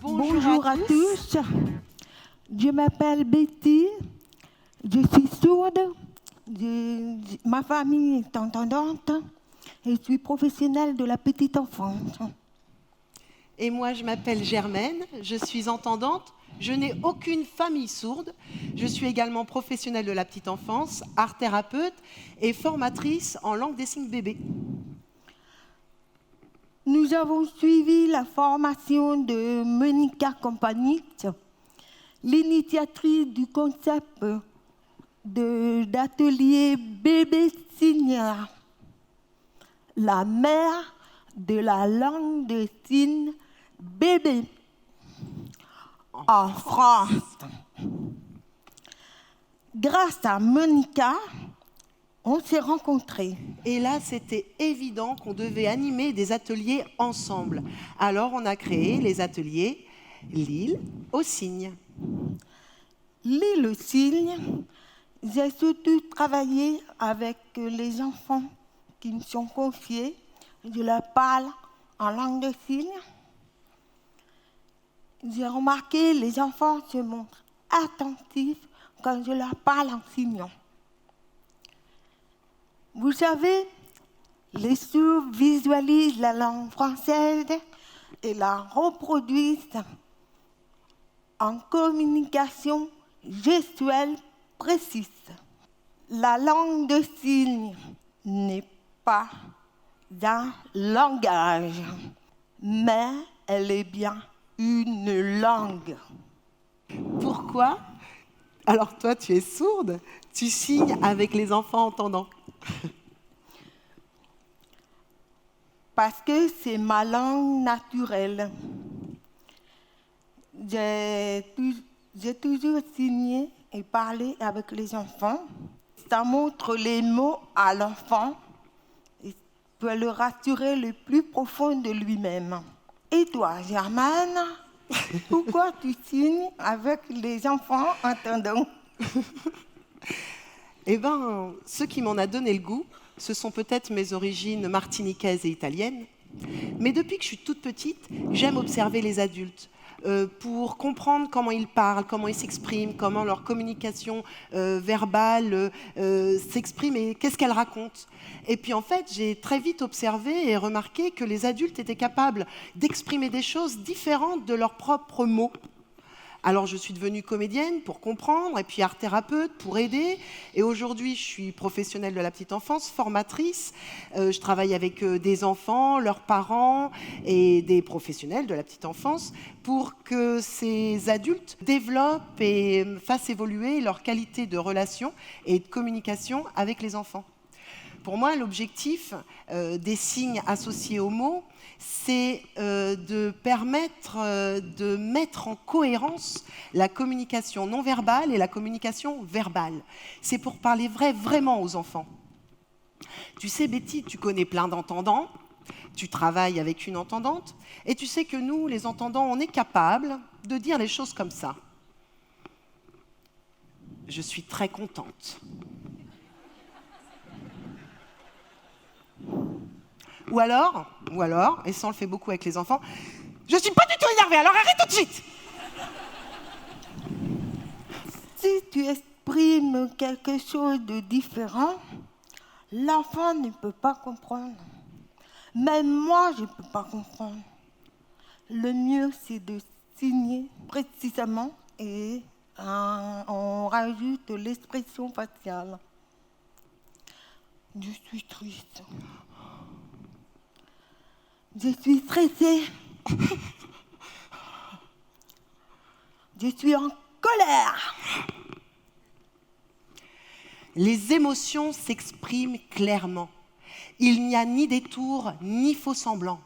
Bonjour à tous, je m'appelle Betty, je suis sourde, ma famille est entendante et je suis professionnelle de la petite enfance. Et moi, je m'appelle Germaine, je suis entendante, je n'ai aucune famille sourde, je suis également professionnelle de la petite enfance, art thérapeute et formatrice en langue des signes bébé. Nous avons suivi la formation de Monica Campanit, l'initiatrice du concept d'atelier bébé signeur, la mère de la langue des signes bébé en France. Grâce à Monica, on s'est rencontrés. Et là, c'était évident qu'on devait animer des ateliers ensemble. Alors, on a créé les ateliers L'île aux signes. L'île aux signes, j'ai surtout travaillé avec les enfants qui me sont confiés. Je leur parle en langue des signes. J'ai remarqué que les enfants se montrent attentifs quand je leur parle en signant. Vous savez, les sourds visualisent la langue française et la reproduisent en communication gestuelle précise. La langue de signes n'est pas un langage, mais elle est bien une langue. Pourquoi? Alors toi, tu es sourde, tu signes avec les enfants entendants. Parce que c'est ma langue naturelle. J'ai toujours signé et parlé avec les enfants. Ça montre les mots à l'enfant et peut le rassurer le plus profond de lui-même. Et toi, Germaine, pourquoi tu signes avec les enfants entendants? Eh bien, ce qui m'en a donné le goût, ce sont peut-être mes origines martiniquaises et italiennes. Mais depuis que je suis toute petite, j'aime observer les adultes pour comprendre comment ils parlent, comment ils s'expriment, comment leur communication verbale s'exprime et qu'est-ce qu'elle raconte. Et puis en fait, j'ai très vite observé et remarqué que les adultes étaient capables d'exprimer des choses différentes de leurs propres mots. Alors, je suis devenue comédienne pour comprendre, et puis art thérapeute pour aider. Et aujourd'hui, je suis professionnelle de la petite enfance, formatrice. Je travaille avec des enfants, leurs parents et des professionnels de la petite enfance pour que ces adultes développent et fassent évoluer leur qualité de relation et de communication avec les enfants. Pour moi, l'objectif des signes associés aux mots, c'est de permettre de mettre en cohérence la communication non verbale et la communication verbale. C'est pour parler vraiment aux enfants. Tu sais, Betty, tu connais plein d'entendants, tu travailles avec une entendante, et tu sais que nous, les entendants, on est capables de dire les choses comme ça. Je suis très contente. Ou alors, et ça on le fait beaucoup avec les enfants, je suis pas du tout énervée, alors arrête tout de suite. Si tu exprimes quelque chose de différent, l'enfant ne peut pas comprendre. Même moi, je ne peux pas comprendre. Le mieux, c'est de signer précisément et on rajoute l'expression faciale. Je suis triste. Je suis stressée. Je suis en colère. Les émotions s'expriment clairement. Il n'y a ni détour, ni faux semblant.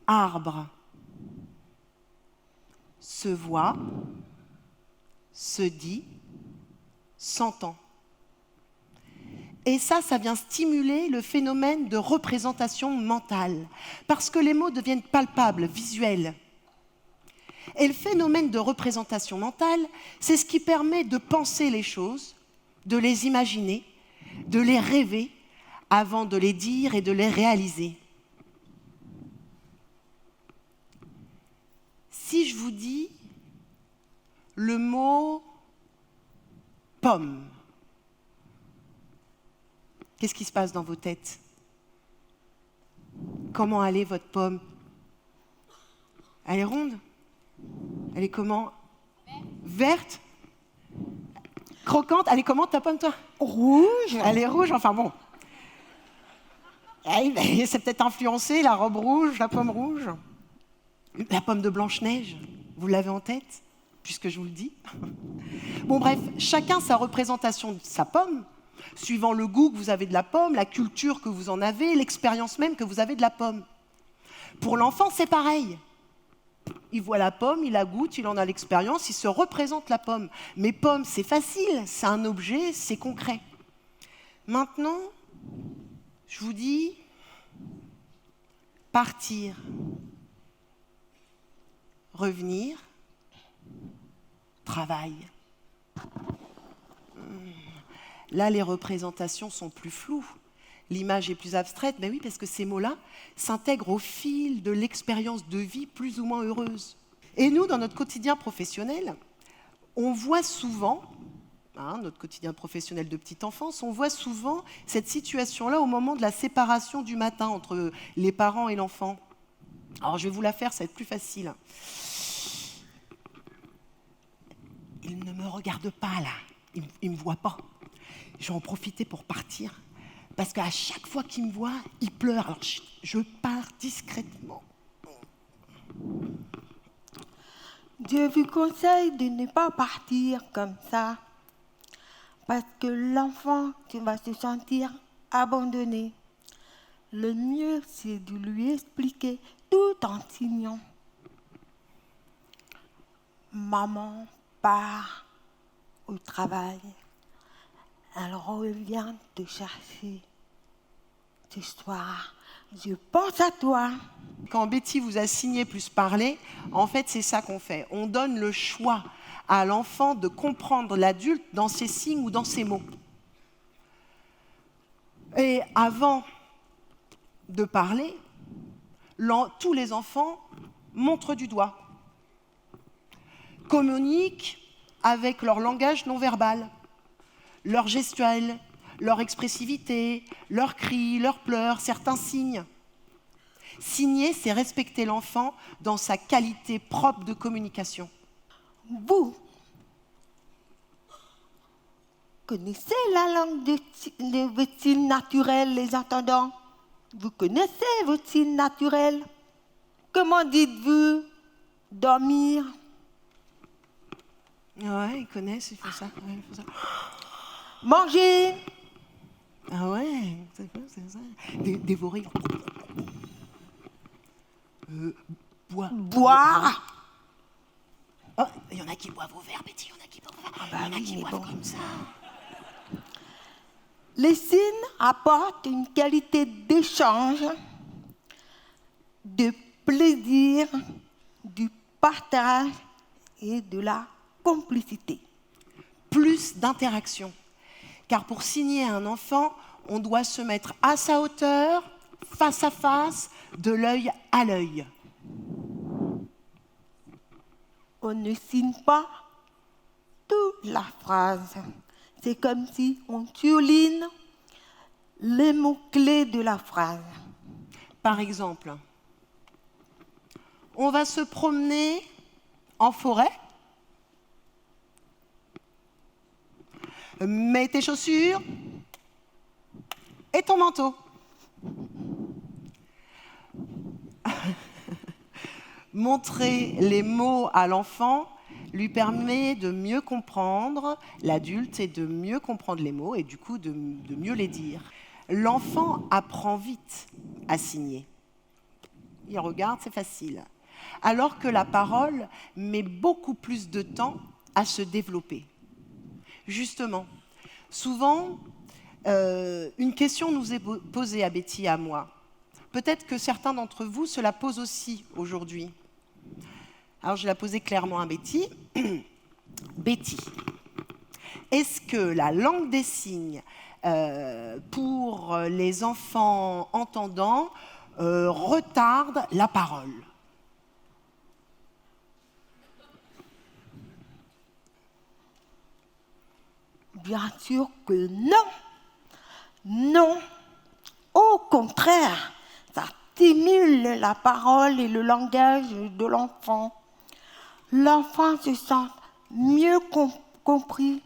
Arbre se voit, se dit, s'entend. Et ça vient stimuler le phénomène de représentation mentale, parce que les mots deviennent palpables, visuels. Et le phénomène de représentation mentale, c'est ce qui permet de penser les choses, de les imaginer, de les rêver avant de les dire et de les réaliser. Si je vous dis le mot pomme, qu'est-ce qui se passe dans vos têtes? Comment elle est votre pomme? Elle est ronde? Elle est comment? Verte? Croquante? Elle est comment ta pomme, toi? Rouge. Elle est rouge, enfin bon. C'est peut-être influencé, la robe rouge, la pomme rouge. La pomme de Blanche-Neige, vous l'avez en tête, puisque je vous le dis. Bon bref, chacun sa représentation de sa pomme, suivant le goût que vous avez de la pomme, la culture que vous en avez, l'expérience même que vous avez de la pomme. Pour l'enfant, c'est pareil. Il voit la pomme, il la goûte, il en a l'expérience, il se représente la pomme. Mais pomme, c'est facile, c'est un objet, c'est concret. Maintenant, je vous dis, partir, revenir, travail. Là, les représentations sont plus floues. L'image est plus abstraite, mais oui, parce que ces mots-là s'intègrent au fil de l'expérience de vie plus ou moins heureuse. Et nous, dans notre quotidien professionnel, on voit souvent, notre quotidien professionnel de petite enfance, on voit souvent cette situation-là au moment de la séparation du matin entre les parents et l'enfant. Alors, je vais vous la faire, ça va être plus facile. Il ne me regarde pas, là. Il ne me voit pas. Je vais en profiter pour partir. Parce qu'à chaque fois qu'il me voit, il pleure. Alors, je pars discrètement. Je vous conseille de ne pas partir comme ça. Parce que l'enfant va se sentir abandonné. Le mieux, c'est de lui expliquer tout en signant. Maman part au travail. Elle revient te chercher. Ce soir, je pense à toi. Quand Betty vous a signé plus parlé, en fait, c'est ça qu'on fait. On donne le choix à l'enfant de comprendre l'adulte dans ses signes ou dans ses mots. Et avant de parler, tous les enfants montrent du doigt, communiquent avec leur langage non verbal, leur gestuelle, leur expressivité, leurs cris, leurs pleurs, certains signes. Signer, c'est respecter l'enfant dans sa qualité propre de communication. Vous connaissez la langue de votre signe naturel, les entendants? Vous connaissez votre signe naturel? Comment dites-vous dormir? Ouais, ils connaissent, ils font ça. Ouais, ils font ça. Manger? Ah ouais, c'est ça. Dévorer. Boire? Oh, il y en a qui boivent au verre, Betty, il y en a qui boivent au verre. Il y en a qui boivent comme ça. Les signes apportent une qualité d'échange, de plaisir, du partage et de la complicité. Plus d'interaction. Car pour signer à un enfant, on doit se mettre à sa hauteur, face à face, de l'œil à l'œil. On ne signe pas toute la phrase. C'est comme si on surligne les mots-clés de la phrase. Par exemple, on va se promener en forêt. Mets tes chaussures et ton manteau. Montrer les mots à l'enfant lui permet de mieux comprendre l'adulte et de mieux comprendre les mots et du coup de mieux les dire. L'enfant apprend vite à signer. Il regarde, c'est facile. Alors que la parole met beaucoup plus de temps à se développer. Justement, souvent, une question nous est posée à Betty et à moi. Peut-être que certains d'entre vous se la posent aussi aujourd'hui. Alors, je vais la poser clairement à Betty. Betty, est-ce que la langue des signes pour les enfants entendants retarde la parole? Bien sûr que non. Non. Au contraire, ça stimule la parole et le langage de l'enfant. L'enfant se sent mieux compris.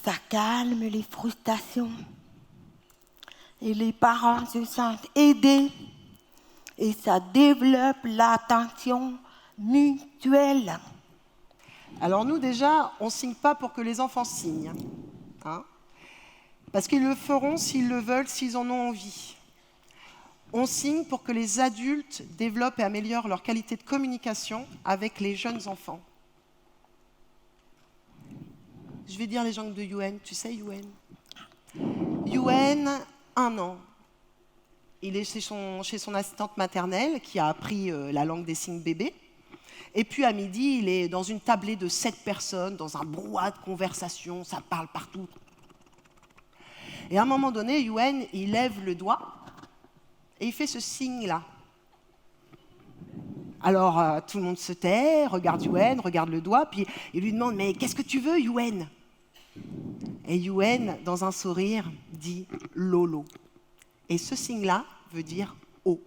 Ça calme les frustrations. Et les parents se sentent aidés. Et ça développe l'attention mutuelle. Alors nous, déjà, on ne signe pas pour que les enfants signent. Hein, parce qu'ils le feront s'ils le veulent, s'ils en ont envie. On signe pour que les adultes développent et améliorent leur qualité de communication avec les jeunes enfants. Je vais dire les jambes de Yuen. Tu sais, Yuen? Yuen, 1 an. Il est chez son assistante maternelle qui a appris la langue des signes bébé. Et puis à midi, il est dans une tablée de 7 personnes, dans un brouhaha de conversation, ça parle partout. Et à un moment donné, Yuen, il lève le doigt et il fait ce signe-là. Alors tout le monde se tait, regarde Yuen, regarde le doigt, puis il lui demande « Mais qu'est-ce que tu veux, Yuen ?» Et Yuen, dans un sourire, dit « Lolo ». Et ce signe-là veut dire « eau ».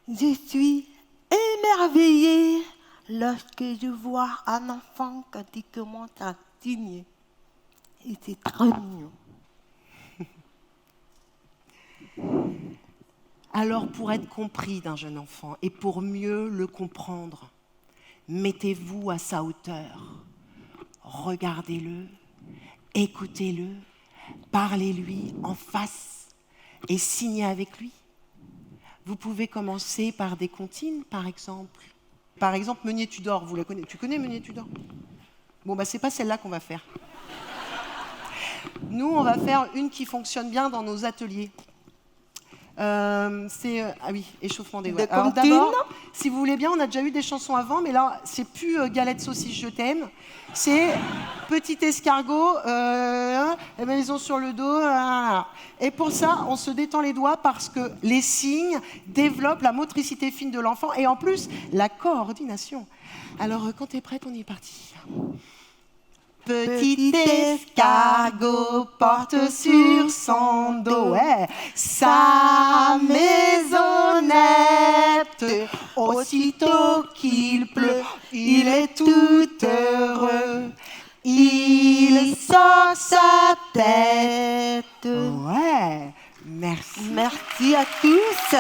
Je suis émerveillée lorsque je vois un enfant quand il commence à signer. Et c'est très mignon. Alors, pour être compris d'un jeune enfant et pour mieux le comprendre, mettez-vous à sa hauteur. Regardez-le, écoutez-le, parlez-lui en face et signez avec lui. Vous pouvez commencer par des comptines, par exemple. Par exemple, Meunier Tudor, vous la connaissez? Tu connais Meunier Tudor? Bon, c'est pas celle-là qu'on va faire. Nous, on va faire une qui fonctionne bien dans nos ateliers. C'est ah oui, échauffement des doigts. Alors d'abord, si vous voulez bien, on a déjà eu des chansons avant, mais là, c'est plus galette saucisse je t'aime. C'est petit escargot, maison sur le dos. Et pour ça, on se détend les doigts parce que les signes développent la motricité fine de l'enfant et en plus la coordination. Alors quand t'es prête, on y est parti. Petit escargot porte sur son dos sa maisonnette. Aussitôt qu'il pleut, il est tout heureux. Il sort sa tête. Ouais, merci. Merci à tous.